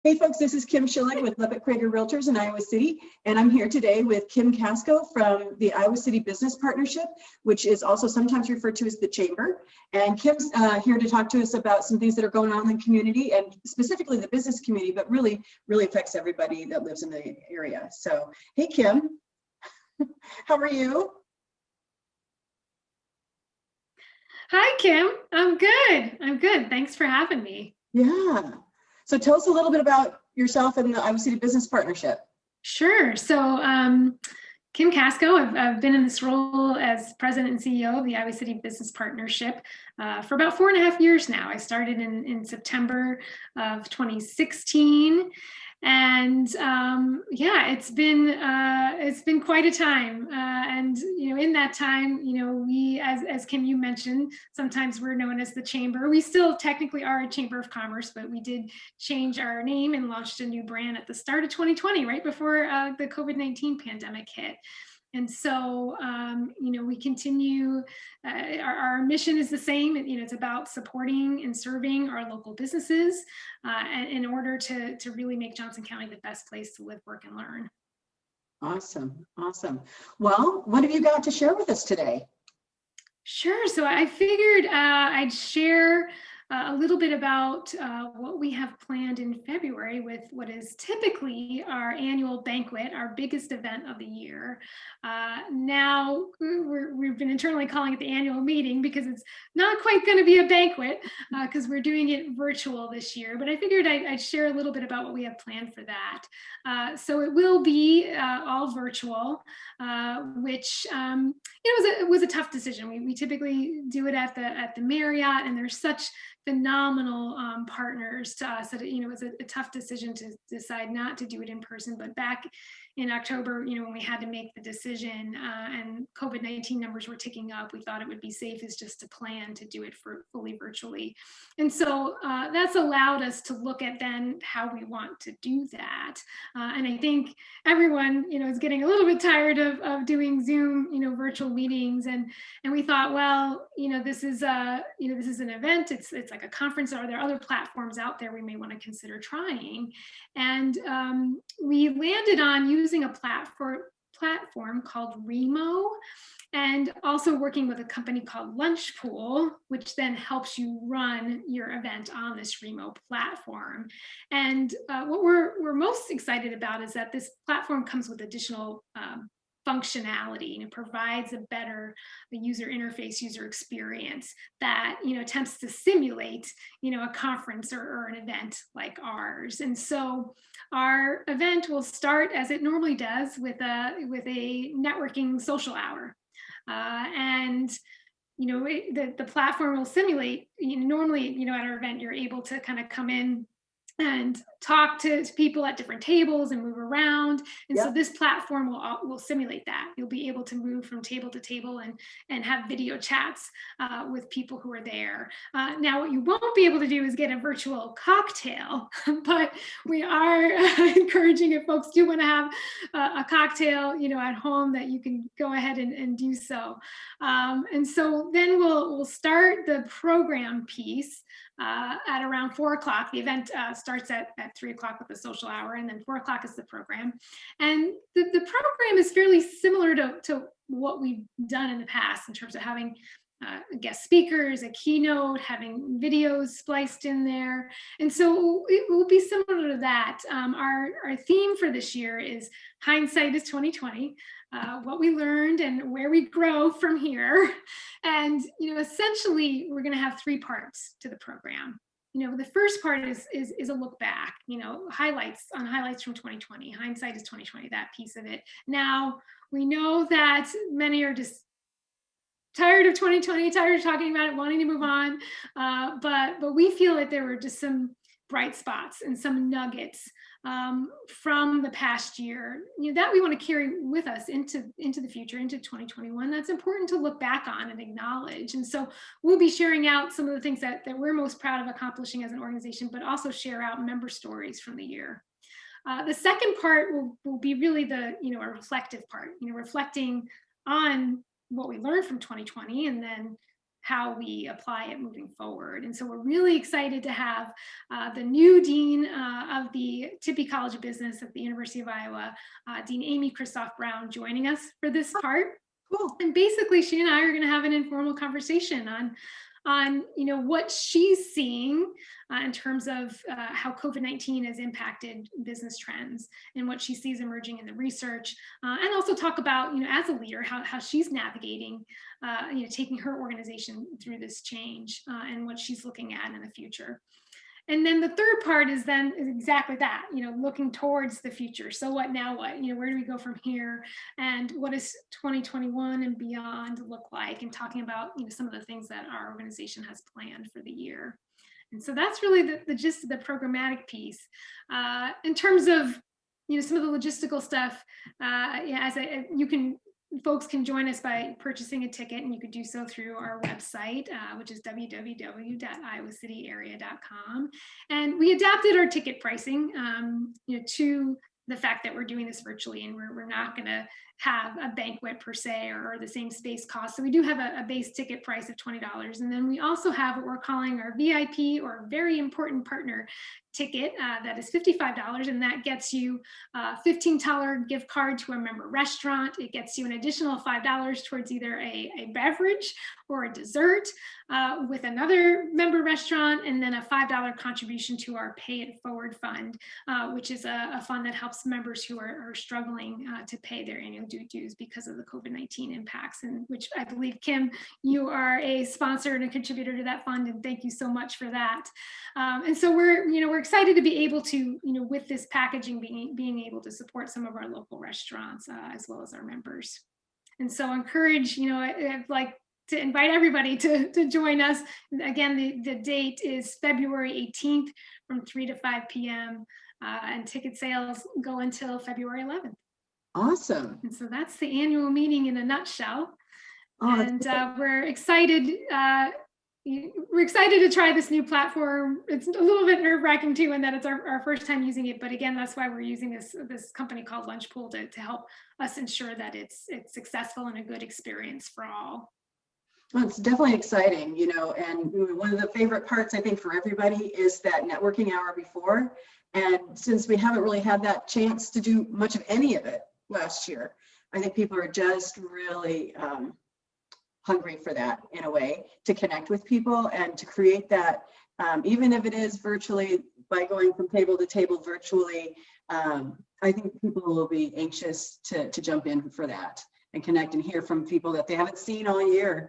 Hey folks, this is Kim Schilling with Lubbock Crater Realtors in Iowa City, and I'm here today with Kim Casko from the Iowa City Business Partnership, which is also sometimes referred to as the Chamber. And Kim's here to talk to us about some things that are going on in the community, and specifically the business community, but really affects everybody that lives in the area. So, hey Kim, how are you? Hi, Kim. I'm good. Thanks for having me. Yeah. So tell us a little bit about yourself and the Iowa City Business Partnership. Sure. So, Kim Casko, I've been in this role as president and CEO of the Iowa City Business Partnership for about 4.5 years now. I started in September of 2016. And yeah, it's been quite a time. And in that time, we, as Kim, you mentioned, sometimes we're known as the Chamber. We still technically are a Chamber of Commerce, but we did change our name and launched a new brand at the start of 2020, right before the COVID-19 pandemic hit. And so, we continue, our mission is the same. It's about supporting and serving our local businesses in order to really make Johnson County the best place to live, work, and learn. Awesome. Well, what have you got to share with us today? Sure. So I figured I'd share a little bit about what we have planned in February with what is typically our annual banquet, our biggest event of the year. Now, we've been internally calling it the annual meeting because it's not quite going to be a banquet because we're doing it virtual this year. But I figured I'd share a little bit about what we have planned for that. So it will be all virtual, which it was a tough decision. We typically do it at the Marriott, and there's such phenomenal partners to us that it was a tough decision to decide not to do it in person. But back in October, when we had to make the decision and COVID-19 numbers were ticking up, we thought it would be safest just to plan to do it fully virtually. And so that's allowed us to look at then how we want to do that. And I think everyone, is getting a little bit tired of doing Zoom, virtual meetings. And we thought, well, this is an event. It's like a conference. Are there other platforms out there we may want to consider trying? And we landed on using a platform called Remo, and also working with a company called Lunchpool, which then helps you run your event on this Remo platform. And what we're most excited about is that this platform comes with additional functionality, and it provides a better user interface, user experience that attempts to simulate a conference or an event like ours. And so our event will start as it normally does with a networking social hour, and the platform will simulate. Normally, at our event, you're able to kind of come in and talk to people at different tables and move around. And so this platform will simulate that. You'll be able to move from table to table and have video chats with people who are there. Now, what you won't be able to do is get a virtual cocktail, but we are encouraging, if folks do want to have a cocktail, at home, that you can go ahead and do so. And so then we'll start the program piece at around 4 o'clock. The event starts at 3 o'clock with the social hour, and then 4 o'clock is the program. And the program is fairly similar to what we've done in the past in terms of having guest speakers, a keynote, having videos spliced in there. And so it will be similar to that. Our theme for this year is hindsight is 2020. What we learned and where we grow from here. And, essentially, we're going to have 3 parts to the program. The first part is a look back, highlights from 2020. Hindsight is 2020, that piece of it. Now, we know that many are just tired of 2020, tired of talking about it, wanting to move on. But we feel that there were just some bright spots and some nuggets from the past year, that we want to carry with us into the future, into 2021. That's important to look back on and acknowledge. And so we'll be sharing out some of the things that we're most proud of accomplishing as an organization, but also share out member stories from the year. The second part will be really a reflective part, reflecting on what we learned from 2020, and then how we apply it moving forward. And so we're really excited to have the new dean of the Tippie College of Business at the University of Iowa, Dean Amy Christoph Brown, joining us for this part. Cool. And basically, she and I are going to have an informal conversation on what she's seeing in terms of how COVID-19 has impacted business trends and what she sees emerging in the research, and also talk about, as a leader, how she's navigating, taking her organization through this change and what she's looking at in the future. And then the third part is exactly that, looking towards the future. So what now? What, where do we go from here? And what does 2021 and beyond look like? And talking about, some of the things that our organization has planned for the year. And so that's really the gist of the programmatic piece. In terms of, some of the logistical stuff, folks can join us by purchasing a ticket, and you could do so through our website, which is www.iowacity.area.com. And we adapted our ticket pricing, to the fact that we're doing this virtually, and we're not going to have a banquet per se or the same space cost. So we do have a base ticket price of $20. And then we also have what we're calling our VIP, or very important partner ticket, that is $55, and that gets you a $15 gift card to a member restaurant. It gets you an additional $5 towards either a beverage or a dessert with another member restaurant, and then a $5 contribution to our Pay It Forward fund, which is a fund that helps members who are struggling to pay their annual dues because of the COVID-19 impacts, and which I believe, Kim, you are a sponsor and a contributor to that fund, and thank you so much for that. And so we're excited to be able to, with this packaging, being able to support some of our local restaurants as well as our members. And so encourage, I'd like to invite everybody to join us. Again, the date is February 18th from 3 to 5 p.m. And ticket sales go until February 11th. Awesome. And so that's the annual meeting in a nutshell. Oh, and we're excited. We're excited to try this new platform. It's a little bit nerve-wracking too, in that it's our first time using it. But again, that's why we're using this company called Lunchpool to help us ensure that it's successful and a good experience for all. Well, it's definitely exciting, and one of the favorite parts, I think, for everybody is that networking hour before. And since we haven't really had that chance to do much of any of it last year, I think people are just really hungry for that, in a way, to connect with people and to create that, even if it is virtually, by going from table to table virtually. I think people will be anxious to jump in for that and connect and hear from people that they haven't seen all year,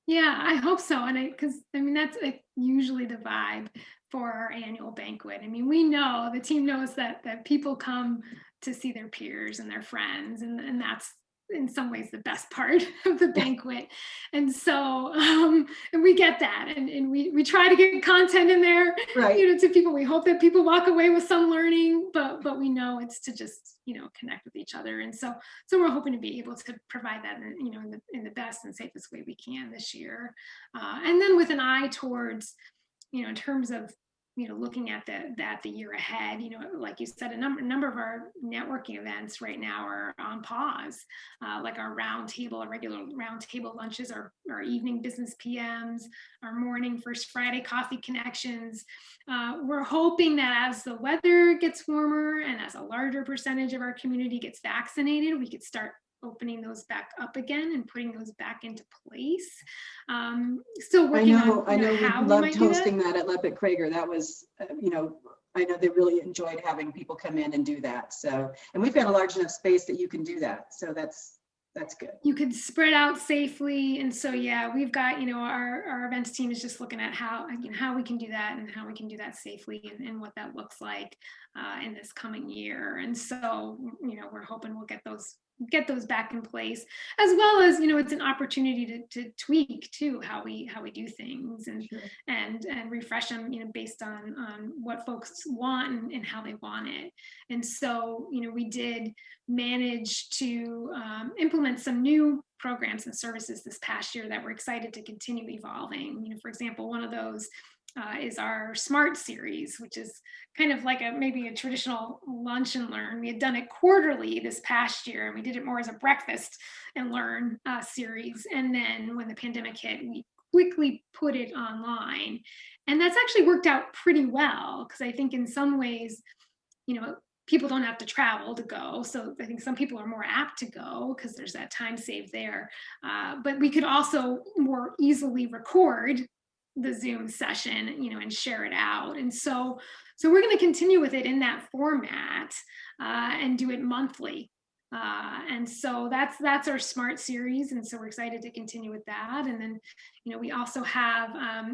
Yeah, I hope so. And because that's usually the vibe for our annual banquet. We know, the team knows that people come to see their peers and their friends, and that's in some ways the best part of the banquet. And so, and we get that, and we try to get content in there, right, to people. We hope that people walk away with some learning, but we know it's to just, connect with each other. And so we're hoping to be able to provide that, in the best and safest way we can this year. And then with an eye towards, in terms of, looking at the year ahead, like you said, a number of our networking events right now are on pause, like our regular roundtable lunches, our evening business PMs, our morning First Friday coffee connections. We're hoping that as the weather gets warmer and as a larger percentage of our community gets vaccinated, we could start opening those back up again and putting those back into place. Still working on I know how we we loved might do hosting that at Levitt Krager. That was, I know they really enjoyed having people come in and do that. So, and we've got a large enough space that you can do that. So that's good. You could spread out safely. And so, yeah, we've got, our events team is just looking at how we can do that and how we can do that safely, and what that looks like in this coming year. And so, we're hoping we'll get those back in place, as well as, it's an opportunity to tweak too how we do things, and Sure. and refresh them, based on what folks want and how they want it. And so, we did manage to implement some new programs and services this past year that we're excited to continue evolving. For example, one of those is our SMART series, which is kind of like maybe a traditional lunch and learn. We had done it quarterly this past year, and we did it more as a breakfast and learn series. And then when the pandemic hit, we quickly put it online. And that's actually worked out pretty well, because I think in some ways, people don't have to travel to go. So I think some people are more apt to go because there's that time saved there. But we could also more easily record the Zoom session, and share it out. And so we're going to continue with it in that format and do it monthly. And so that's our SMART series. And so we're excited to continue with that. And then, we also have,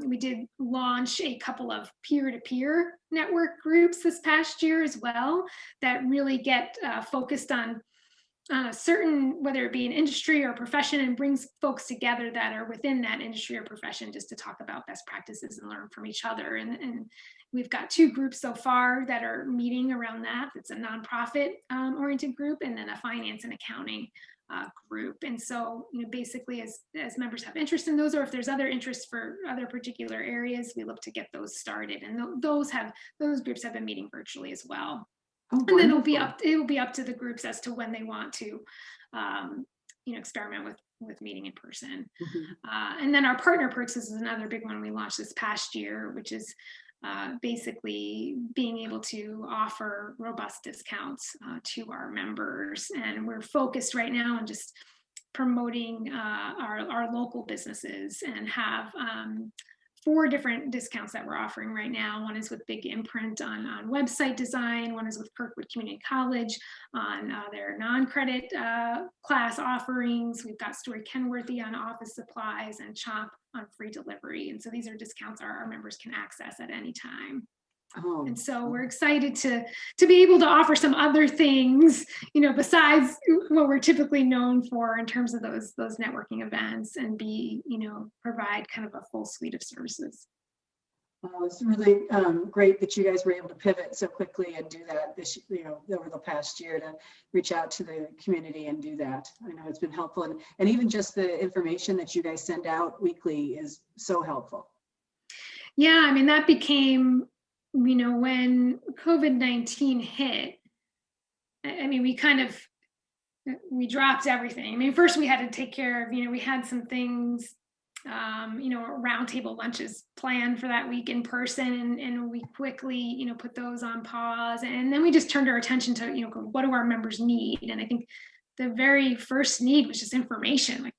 we did launch a couple of peer-to-peer network groups this past year as well, that really get focused on a certain, whether it be an industry or profession, and brings folks together that are within that industry or profession, just to talk about best practices and learn from each other. And we've got 2 groups so far that are meeting around that. It's a nonprofit oriented group, and then a finance and accounting group. And so, basically, as members have interest in those, or if there's other interests for other particular areas, we look to get those started. And those groups have been meeting virtually as well. Oh, and then it will be up to the groups as to when they want to, experiment with meeting in person. And then our partner perks is another big one we launched this past year, which is basically being able to offer robust discounts to our members. And we're focused right now on just promoting our local businesses, and have 4 different discounts that we're offering right now. One is with Big Imprint on website design. One is with Kirkwood Community College on their non-credit class offerings. We've got Story Kenworthy on office supplies, and CHOP on free delivery. And so these are discounts our members can access at any time. And so we're excited to be able to offer some other things, besides what we're typically known for in terms of those networking events, and provide kind of a full suite of services. It's really great that you guys were able to pivot so quickly and do that over the past year, to reach out to the community and do that. I know it's been helpful, and even just the information that you guys send out weekly is so helpful. Yeah, I mean, that became, when COVID-19 hit, I mean, we dropped everything. I mean, first we had to take care of, we had some things, roundtable lunches planned for that week in person, and we quickly, put those on pause. And then we just turned our attention to, what do our members need? And I think the very first need was just information, like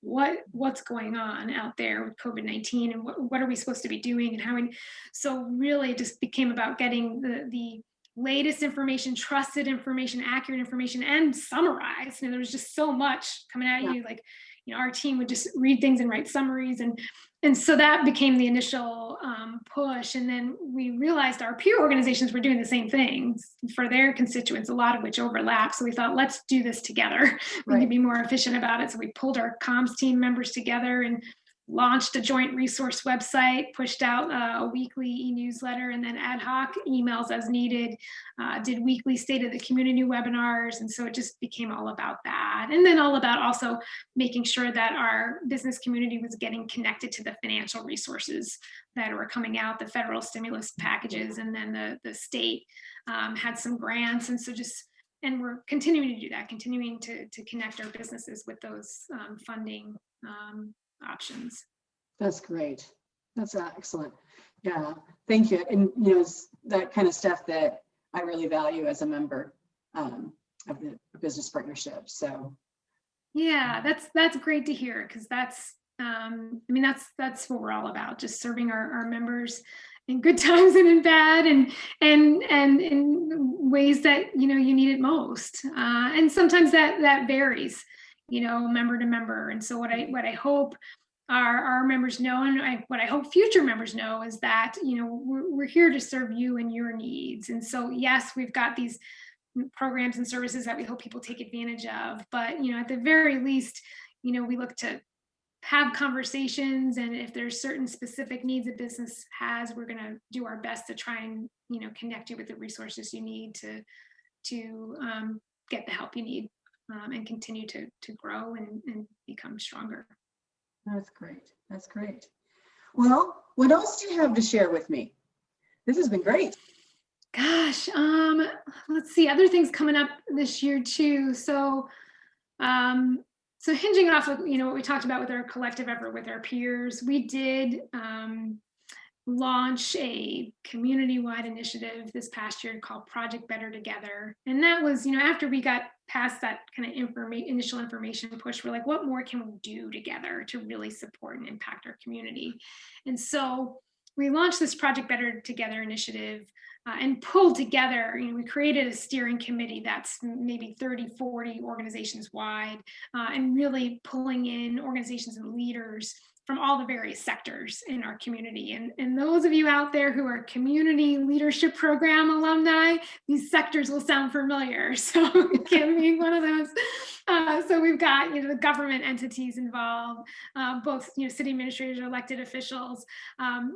what's going on out there with COVID-19, and what are we supposed to be doing, and how so really it just became about getting the latest information, trusted information, accurate information, and summarized. There was just so much coming at you, like, our team would just read things and write summaries. And so that became the initial push. And then we realized our peer organizations were doing the same things for their constituents, a lot of which overlap. So we thought, let's do this together. We can be more efficient about it. So we pulled our comms team members together and launched a joint resource website, pushed out a weekly e-newsletter, and then ad hoc emails as needed, did weekly state of the community webinars. And so it just became all about that. And then all about also making sure that our business community was getting connected to the financial resources that were coming out, the federal stimulus packages, and then the state had some grants. And so and we're continuing to do that, continuing to connect our businesses with those funding options. That's great. That's excellent. Yeah, thank you. And it's that kind of stuff that I really value as a member of the business partnership. So yeah, that's great to hear, because that's that's what we're all about, just serving our members in good times and in bad, and in ways that you need it most. And sometimes that varies, member to member. And so what I hope our members know, and what I hope future members know, is that we're here to serve you and your needs. And so yes, we've got these programs and services that we hope people take advantage of, but at the very least, we look to have conversations, and if there's certain specific needs a business has, we're going to do our best to try and connect you with the resources you need to get the help you need, and continue to grow and become stronger. That's great. That's great. Well, what else do you have to share with me? This has been great. Gosh, let's see, other things coming up this year too. So hinging off of, what we talked about with our collective effort with our peers, we did launch a community-wide initiative this past year called Project Better Together. And that was, after we got past that kind of initial information push, we're like, what more can we do together to really support and impact our community? And so we launched this Project Better Together initiative and pulled together, we created a steering committee that's maybe 30, 40 organizations wide, and really pulling in organizations and leaders from all the various sectors in our community. And those of you out there who are community leadership program alumni, these sectors will sound familiar. So Kim being one of those. So we've got the government entities involved, both city administrators, elected officials.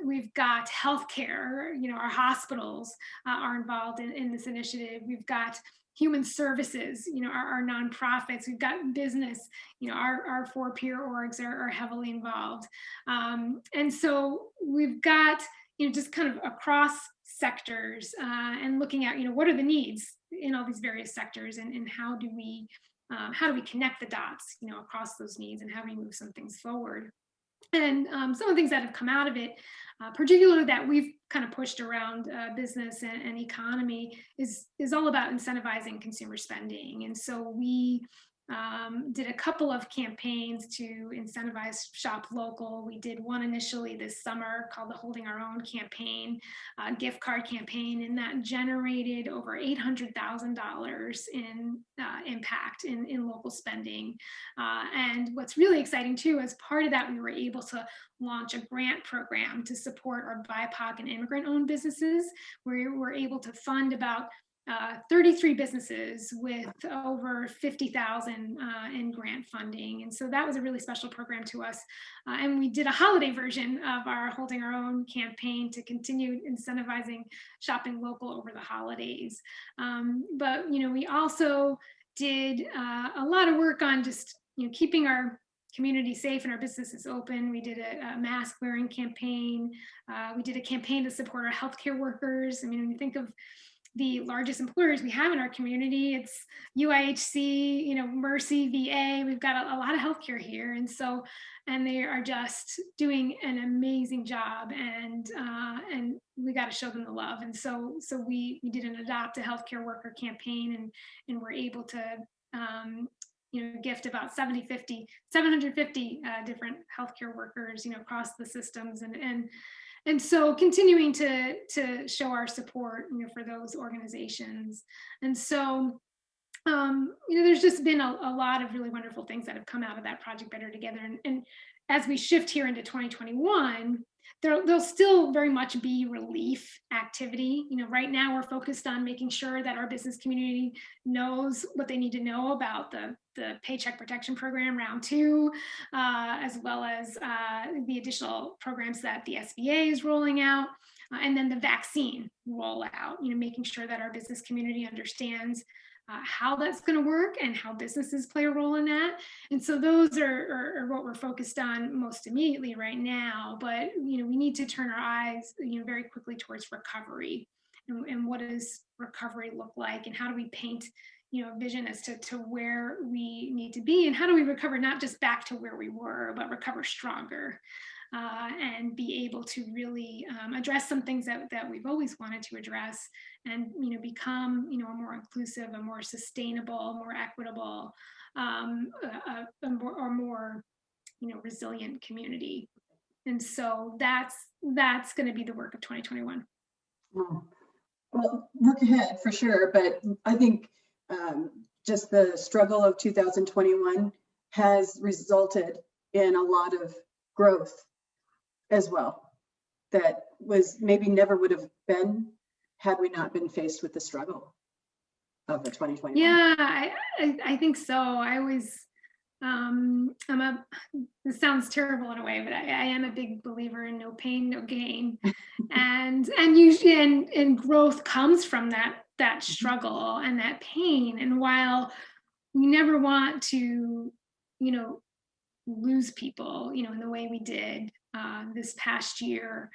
We've got healthcare, our hospitals are involved in this initiative. We've got human services, our nonprofits. We've got business, our 4 peer orgs are heavily involved. And so we've got, just kind of across sectors and looking at, what are the needs in all these various sectors, and how do we connect the dots, across those needs, and how do we move some things forward? And some of the things that have come out of it, particularly that we've kind of pushed around business and economy, is all about incentivizing consumer spending. And so we did a couple of campaigns to incentivize shop local. We did one initially this summer called the Holding Our Own campaign, gift card campaign, and that generated over $800,000 in impact in local spending. And what's really exciting too, as part of that, we were able to launch a grant program to support our BIPOC and immigrant-owned businesses, where we're able to fund about 33 businesses with over 50,000 in grant funding. And so that was a really special program to us. And we did a holiday version of our Holding Our Own campaign to continue incentivizing shopping local over the holidays. But, we also did a lot of work on just, keeping our community safe and our businesses open. We did a mask wearing campaign. We did a campaign to support our healthcare workers. I mean, when you think of the largest employers we have in our community, it's UIHC, Mercy, VA. We've got a lot of healthcare here, and they are just doing an amazing job, and we got to show them the love. And so we did an Adopt a Healthcare Worker campaign, and we're able to gift about 750 different healthcare workers, across the systems, and so continuing to show our support, for those organizations. And so, there's just been a lot of really wonderful things that have come out of that Project Better Together. And as we shift here into 2021, there'll still very much be relief activity. Right now we're focused on making sure that our business community knows what they need to know about the Paycheck Protection Program round 2, as well as the additional programs that the SBA is rolling out, and then the vaccine rollout, making sure that our business community understands how that's going to work and how businesses play a role in that. And so those are what we're focused on most immediately right now. But we need to turn our eyes very quickly towards recovery, and what does recovery look like, and how do we paint a vision as to where we need to be, and how do we recover not just back to where we were, but recover stronger, and be able to really address some things that we've always wanted to address, and become a more inclusive, a more sustainable, more equitable, a more resilient community. And so that's going to be the work of 2021. Well, look ahead for sure, but I think just the struggle of 2021 has resulted in a lot of growth as well, that was maybe never would have been had we not been faced with the struggle of the 2021. Yeah, I think so. I always, this sounds terrible in a way, but I am a big believer in no pain, no gain. and usually, and growth comes from that struggle and that pain. And while we never want to, lose people, in the way we did, this past year.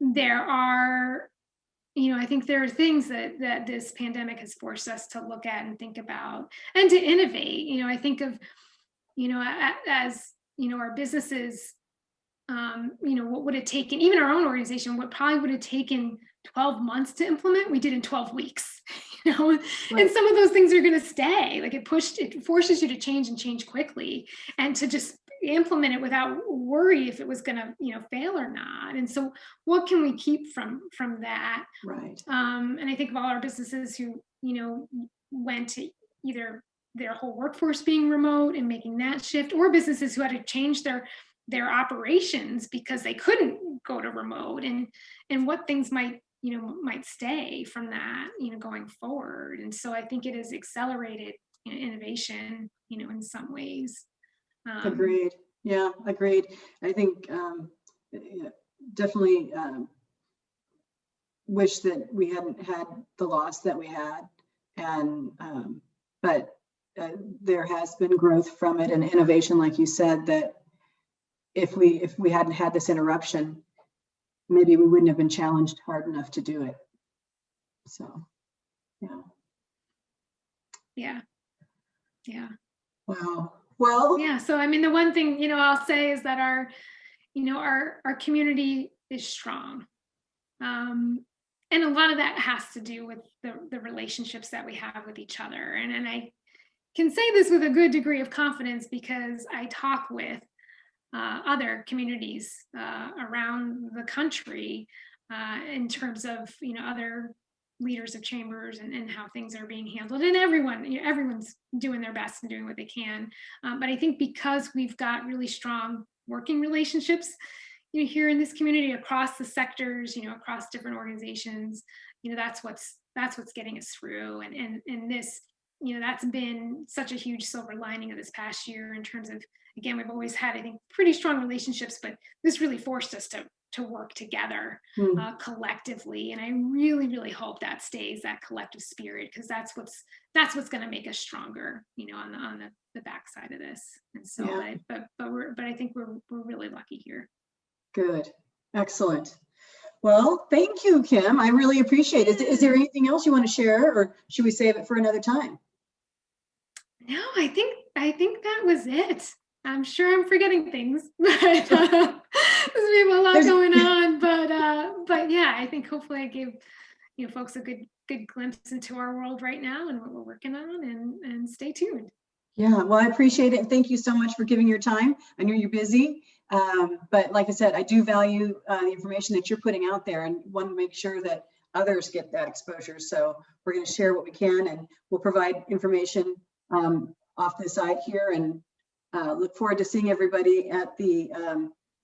There are, I think there are things that this pandemic has forced us to look at and think about and to innovate. I think of, as, our businesses, what would it taken, even our own organization, what probably would have taken 12 months to implement, we did in 12 weeks, Right. and some of those things are going to stay. Like it forces you to change and change quickly and to just implement it without worry if it was going to, fail or not. And so what can we keep from that? Right. And I think of all our businesses who, went to either their whole workforce being remote and making that shift, or businesses who had to change their operations because they couldn't go to remote, and what things might stay from that, going forward. And so I think it has accelerated innovation, in some ways. Agreed. Yeah, agreed. I think yeah, definitely wish that we hadn't had the loss that we had, and but there has been growth from it and innovation, like you said, that if we hadn't had this interruption, maybe we wouldn't have been challenged hard enough to do it. So, yeah. Wow. Well, yeah. So, I mean, the one thing, I'll say is that our community is strong. And a lot of that has to do with the relationships that we have with each other. And I can say this with a good degree of confidence because I talk with other communities around the country in terms of, other leaders of chambers and how things are being handled. And everyone's doing their best and doing what they can. But I think because we've got really strong working relationships, here in this community, across the sectors, across different organizations, that's what's getting us through. And this, that's been such a huge silver lining of this past year in terms of, again, we've always had, I think, pretty strong relationships, but this really forced us to work together collectively. And I really, really hope that stays, that collective spirit, because that's what's going to make us stronger, on the backside of this. And so, yeah. but I think we're really lucky here. Good. Excellent. Well, thank you, Kim. I really appreciate it. Is there anything else you want to share, or should we save it for another time? No, I think that was it. I'm sure I'm forgetting things, but we have a lot going on. But yeah, I think hopefully I gave folks a good glimpse into our world right now and what we're working on, and stay tuned. Yeah, well, I appreciate it. Thank you so much for giving your time. I know you're busy, but like I said, I do value the information that you're putting out there and want to make sure that others get that exposure. So we're going to share what we can, and we'll provide information off the side here, and look forward to seeing everybody at the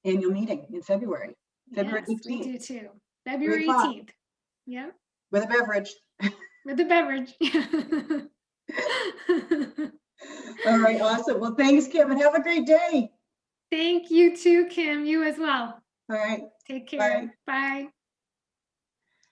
annual meeting in February. February 18th. We do too. February 18th. Yep. With a beverage. With a beverage. All right, awesome. Well, thanks, Kim, and have a great day. Thank you too, Kim. You as well. All right. Take care. Bye. Bye.